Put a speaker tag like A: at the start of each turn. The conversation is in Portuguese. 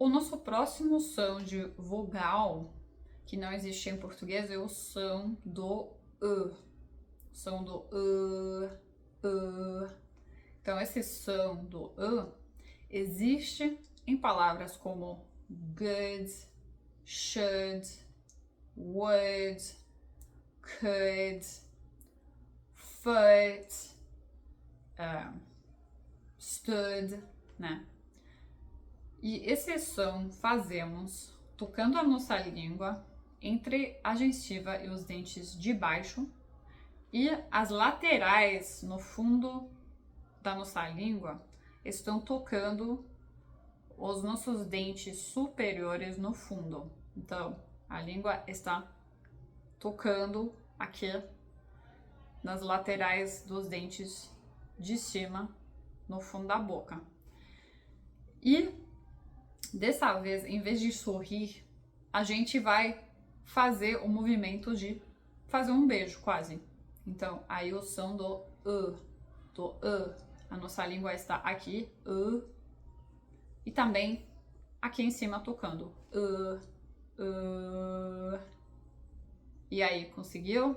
A: O nosso próximo som de vogal, que não existe em português, é o som do E. Som do E. Então, esse som do E existe em palavras como good, should, would, could, foot, stood, né? E esse som fazemos tocando a nossa língua entre a gengiva e os dentes de baixo e as laterais no fundo da nossa língua estão tocando os nossos dentes superiores no fundo. Então, a língua está tocando aqui nas laterais dos dentes de cima no fundo da boca. E dessa vez, em vez de sorrir, a gente vai fazer o movimento de fazer um beijo, quase. Então, aí o som do E, a nossa língua está aqui, e também aqui em cima tocando. E aí, conseguiu?